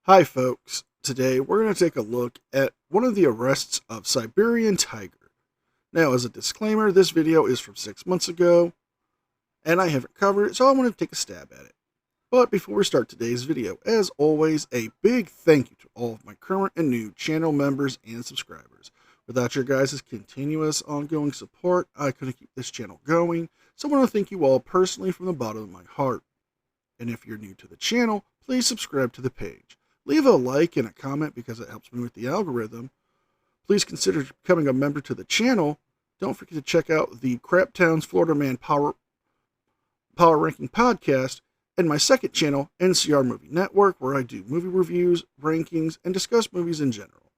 Hi folks, today we're going to take a look at one of the arrests of Siberian Tiger. Now as a disclaimer, this video is from 6 months ago, and I haven't covered it, so I want to take a stab at it. But before we start today's video, as always, a big thank you to all of my current and new channel members and subscribers. Without your guys' continuous ongoing support, I couldn't keep this channel going, so I want to thank you all personally from the bottom of my heart. And if you're new to the channel, please subscribe to the page. Leave a like and a comment because it helps me with the algorithm. Please consider becoming a member to the channel. Don't forget to check out the Crap Towns Florida Man Power Ranking Podcast and my second channel, NCR Movie Network, where I do movie reviews, rankings, and discuss movies in general.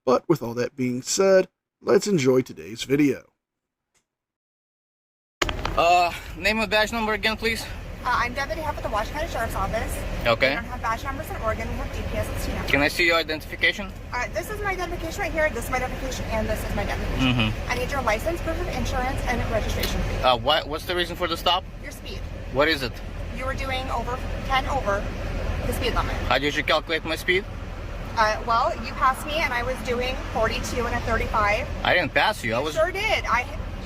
But with all that being said, let's enjoy today's video. Name and badge number again, please. I'm Deputy Head with the Washington County Sheriff's Office. Okay. We don't have badge numbers in Oregon. We have DPS and CNF. Can I see your identification? This is my identification right here. This is my identification, and this is my identification. I need your license, proof of insurance, and registration. What's the reason for the stop? Your speed. What is it? You were doing 10 over the speed limit. How did you calculate my speed? Well, you passed me, and I was doing 42 and a 35. I didn't pass you. You sure did.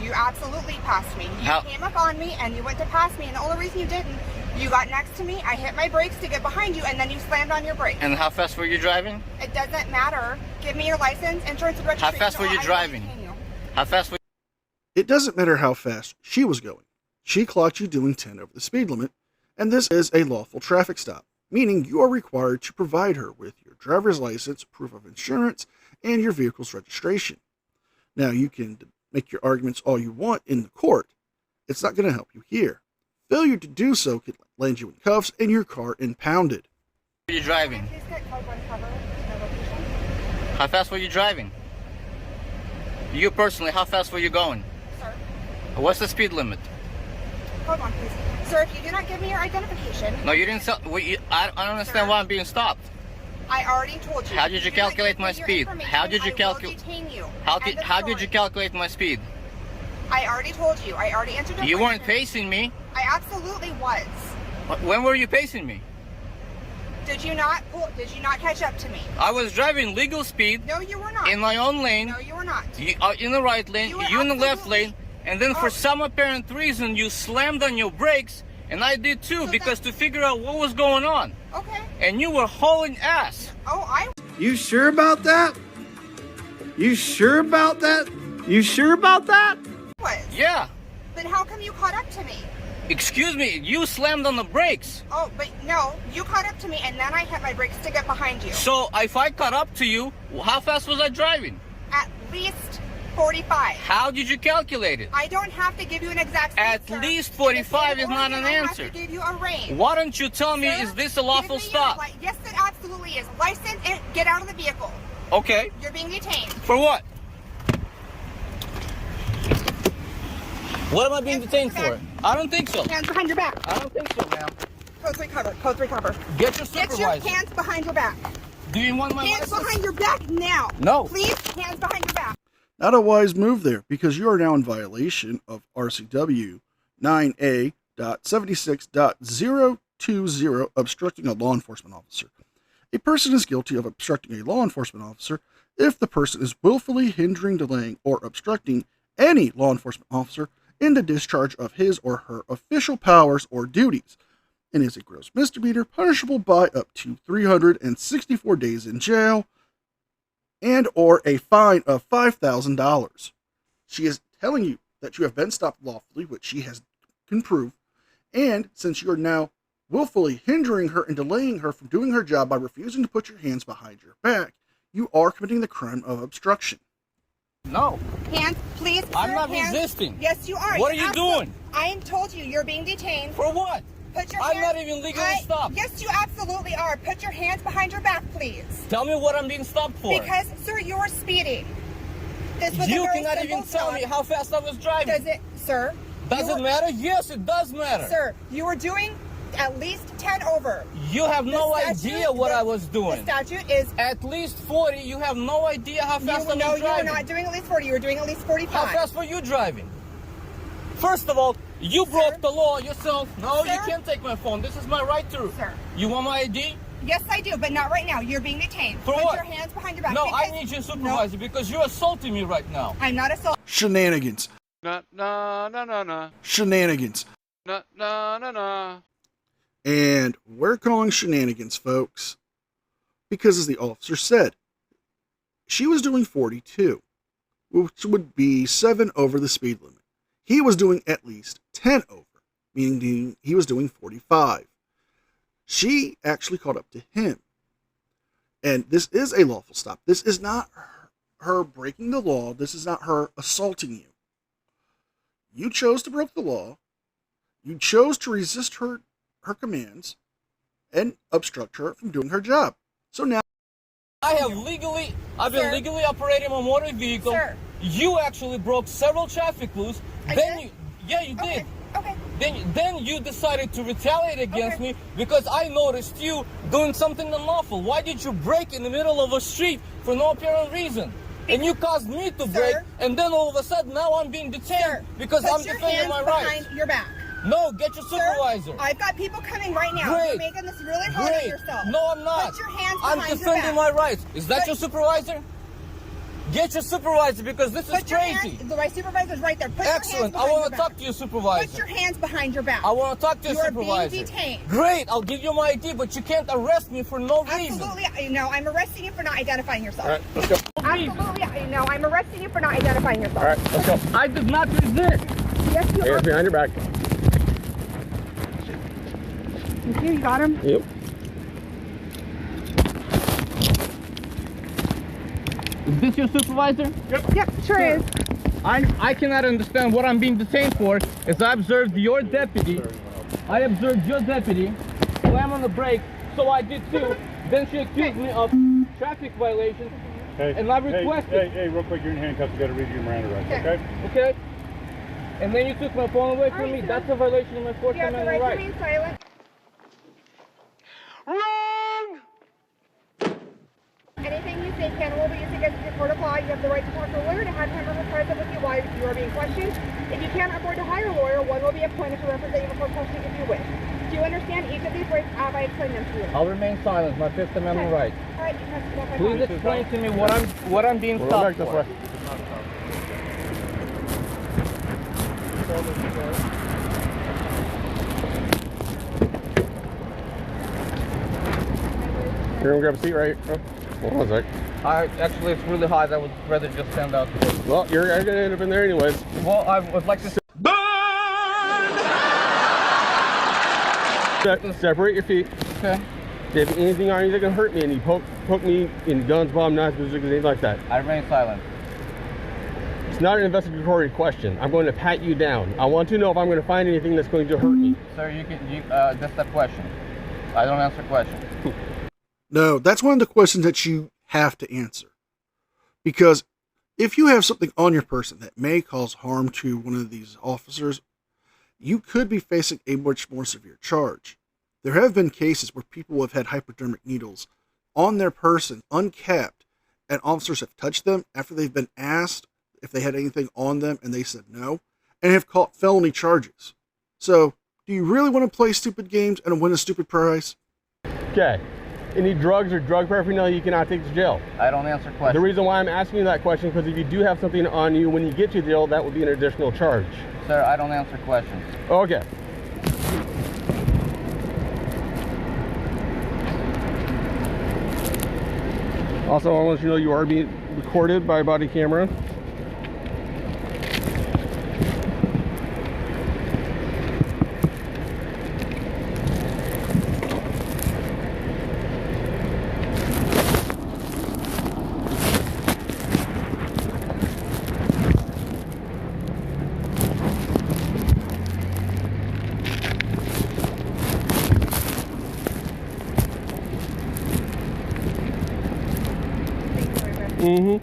You absolutely passed me. You came up on me, and you went to pass me, and the only reason you didn't, you got next to me, I hit my brakes to get behind you, and then you slammed on your brakes. And how fast were you driving? It doesn't matter. Give me your license, insurance, and registration. How fast were you driving? How fast were It doesn't matter how fast she was going. She clocked you doing 10 over the speed limit, and this is a lawful traffic stop, meaning you are required to provide her with your driver's license, proof of insurance, and your vehicle's registration. Now, you can make your arguments all you want in the court. It's not going to help you here. Failure to do so could land you in cuffs and your car impounded. you driving? How fast were you driving? You personally, how fast were you going? Sir? What's the speed limit? Hold on, please. Sir, if you do not give me your identification... No, you didn't. I don't understand why I'm being stopped. I already told you. How did you calculate my speed? How did you calculate? detain you. How did you calculate my speed? I already told you. I already answered your You question. weren't pacing me. I absolutely was. When were you pacing me? Did you not catch up to me? I was driving legal speed. No, you were not. In my own lane. No, you were not. You are in the right lane. You in the left lane. And then for some apparent reason, you slammed on your brakes, and I did too, because to figure out what was going on. Okay. And you were hauling ass. Oh, You sure about that? You sure about that? You sure about that? was. Yeah. Then how come you caught up to me? Excuse me, you slammed on the brakes. Oh, but no, you caught up to me, and then I hit my brakes to get behind you. So if I caught up to you, how fast was I driving? At least 45. How did you calculate it? I don't have to give you an exact speed, At sir. least 45 is not an I answer. have to give you a range. Why don't you tell me, Sir, is this a lawful give me your stop? Yes, it absolutely is. License and get out of the vehicle. Okay. You're being detained. For what? What am I being detained for? I don't think so. Hands behind your back. I don't think so, ma'am. Code 3 cover. Code 3 cover. Get your Get supervisor. your hands behind your back. Do you want my Hands license? behind your back now. No. Please, hands behind your back. Not a wise move there, because you are now in violation of RCW 9A.76.020, obstructing a law enforcement officer. A person is guilty of obstructing a law enforcement officer if the person is willfully hindering, delaying, or obstructing any law enforcement officer in the discharge of his or her official powers or duties, and is a gross misdemeanor punishable by up to 364 days in jail and or a fine of $5,000. She is telling you that you have been stopped lawfully, which she can prove, and since you are now willfully hindering her and delaying her from doing her job by refusing to put your hands behind your back, you are committing the crime of obstruction. No. Hands, please. I'm sir, not hands. resisting. Yes, you are. What are you doing? I told you, you're being detained. For what? Put your I'm hands. not even legally stopped. Yes, you absolutely are. Put your hands behind your back, please. Tell me what I'm being stopped for. Because, sir, you were speeding. This was You a very cannot simple even tell stop. me how fast I was driving. Does it, sir? Does it matter? Yes, it does matter. Sir, you were doing at least 10 over. You have no The idea what I was The doing. statute is... At least 40, you have no idea how fast I was No, you were driving. not doing at least 40. You were doing at least 45. How fast were you driving? First of all, you broke the law yourself. No, Sir? you can't take my phone. This is my right to. Sir. You want my ID? Yes, I do, but not right now. You're being detained. For Put what? your hands behind your back. No, because, I need your supervisor because you're assaulting me right now. I'm not assaulting. Shenanigans. No, no, no, no, no. Shenanigans. No, no, no, no. And we're calling shenanigans, folks, because as the officer said, she was doing 42, which would be 7 over the speed limit. He was doing at least 10 over, meaning he was doing 45. She actually caught up to him. And this is a lawful stop. This is not her breaking the law. This is not her assaulting you. You chose to break the law. You chose to resist her commands and obstruct her from doing her job. So now I've been legally operating my motor vehicle. Sir. You actually broke several traffic rules. I Then did? you Okay. did. Okay. Then you decided to retaliate against Okay. me because I noticed you doing something unlawful. Why did you brake in the middle of a street for no apparent reason? And you caused me to brake, and then all of a sudden now I'm being detained Sir, because put I'm your defending hands my rights. behind your back. No, get your supervisor. Sir, I've got people coming right now. Great. You're making this really hard on Great. yourself. No, I'm not. Put your hands I'm behind your defending back. my rights. Is that But- your supervisor? Get your supervisor because this is Put your crazy. hands, my supervisor's right there. Put Excellent. your I hands want to behind talk to your your supervisor. back. Put your hands behind your back. I want to talk to your You are supervisor. being detained. Great. I'll give you my ID, but you can't arrest me for no reason. Absolutely. No, I'm arresting you for not identifying yourself. All right, let's go. Absolutely. No, I'm arresting you for not identifying yourself. All right, let's go. I did not resist. Yes, you are. Hands behind your back. Thank you. You got him? Yep. Is this your supervisor? Yep, sure is. I cannot understand what I'm being detained for as I observed your deputy. I observed your deputy slam on the brake, so I did too. Then she accused me of traffic violations, and I requested. Hey, real quick, you're in handcuffs. You got to read your Miranda rights, okay? Okay? And then you took my phone away from Alright, me. sir. That's a violation of my Fourth You have the Amendment right to right. remain silent. Anything you say can or will be used against the court of law. You have the right to talk to a lawyer to have him or her present with you while you are being questioned. If you can't afford to hire a lawyer, one will be appointed to represent you before questioning if you wish. Do you understand each of these rights as I explained them to you? I'll remain silent. My Fifth Amendment right. All right, you can step back Please on. explain to me what I'm being We'll go stopped back this for. way. You're gonna grab a seat right here. Oh, hold on a sec. Actually, it's really hot. I would rather just stand out. Well, you're gonna end up in there anyways. Well, I would like to. Separate your feet. Okay. If anything on you that can hurt me and you poke me in guns, bomb, knives, bazookas, anything like that. I remain silent. It's not an investigatory question. I'm going to pat you down. I want to know if I'm going to find anything that's going to hurt me. Sir, that's the question. I don't answer questions. No, that's one of the questions that you have to answer. Because if you have something on your person that may cause harm to one of these officers, you could be facing a much more severe charge. There have been cases where people have had hypodermic needles on their person, uncapped, and officers have touched them after they've been asked if they had anything on them and they said no, and have caught felony charges. So, do you really want to play stupid games and win a stupid prize? Okay. Any drugs or drug paraphernalia you cannot take to jail. I don't answer The questions. reason why I'm asking you that question because if you do have something on you when you get to jail, that would be an additional charge. Sir, I don't answer questions. Okay. Also, I want you to know you are being recorded by a body camera. Mm-hmm.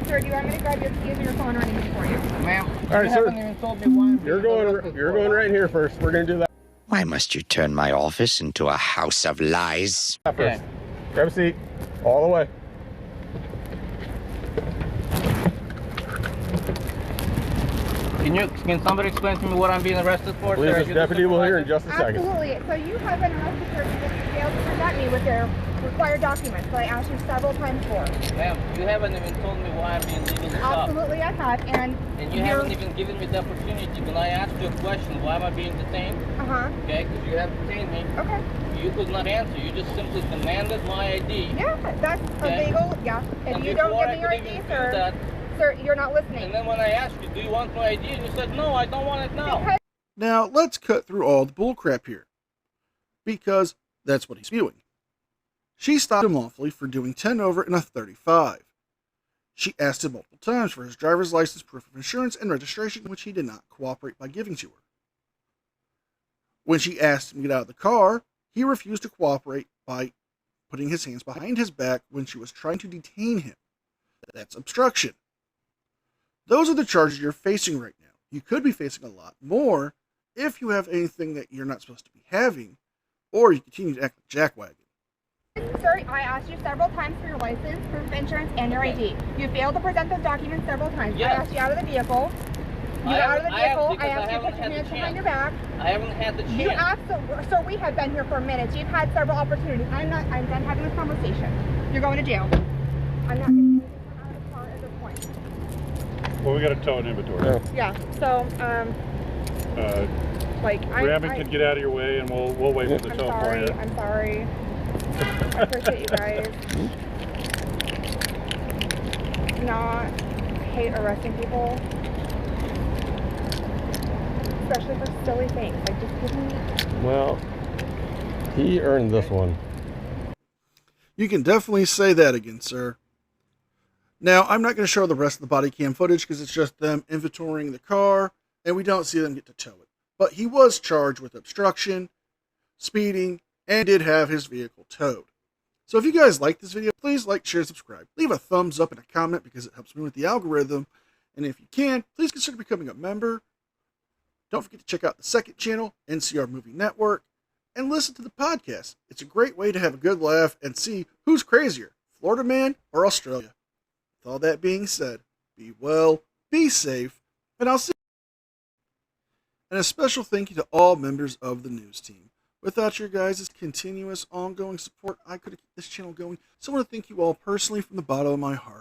Sir, do you want me to grab your keys or your phone or anything for you? Ma'am, All right, you sir. haven't even told me why I'm You're being going arrested for. right here first. We're gonna do that Why must you turn my office into a house of lies? first. Okay. Grab a seat. All the way. Can somebody explain to me what I'm being arrested for? I believe sir? this deputy will hear in just a second. Absolutely. So you have been arrested for because you failed to present me with your required documents that I asked you several times for. Ma'am, you haven't even told me why I'm being legally stopped. Absolutely, I have. And you haven't even given me the opportunity. When I asked you a question, why am I being detained? Okay, because you have detained me. Okay. You could not answer. You just simply demanded my ID. Yeah, that's illegal. Yeah. If you don't give me your ID, sir, you're not listening. And then when I asked you, do you want my ID? And you said, no, I don't want it now. Now, let's cut through all the bullcrap here, because that's what he's spewing. She stopped him lawfully for doing 10 over in a 35. She asked him multiple times for his driver's license, proof of insurance, and registration, which he did not cooperate by giving to her. When she asked him to get out of the car, he refused to cooperate by putting his hands behind his back when she was trying to detain him. That's obstruction. Those are the charges you're facing right now. You could be facing a lot more if you have anything that you're not supposed to be having, or you continue to act like jackwaggon. Sir, I asked you several times for your license, proof of insurance, and your ID. You failed to present those documents several times. Yes. I asked you out of the vehicle. You got out of the vehicle. I asked you to put your hands behind your back. I haven't had the chance. You asked, sir, we have been here for minutes. You've had several opportunities. I'm done having this conversation. You're going to jail. I'm not getting anything out of the car at this point. Well, we got to tow an inventory. Yeah, so, Rabbit can get out of your way, and we'll wait for the tow for you. I'm sorry. I appreciate you guys. I hate arresting people. Especially for silly things. Like, just give me... Well, he earned this one. You can definitely say that again, sir. Now, I'm not going to show the rest of the body cam footage because it's just them inventorying the car, and we don't see them get to tow it. But he was charged with obstruction, speeding, and did have his vehicle towed. So if you guys like this video, please like, share, subscribe. Leave a thumbs up and a comment because it helps me with the algorithm. And if you can, please consider becoming a member. Don't forget to check out the second channel, NCR Movie Network, and listen to the podcast. It's a great way to have a good laugh and see who's crazier, Florida man or Australia. With all that being said, be well, be safe, and I'll see you. And a special thank you to all members of the news team. Without your guys' continuous, ongoing support, I couldn't keep this channel going. So I want to thank you all personally from the bottom of my heart.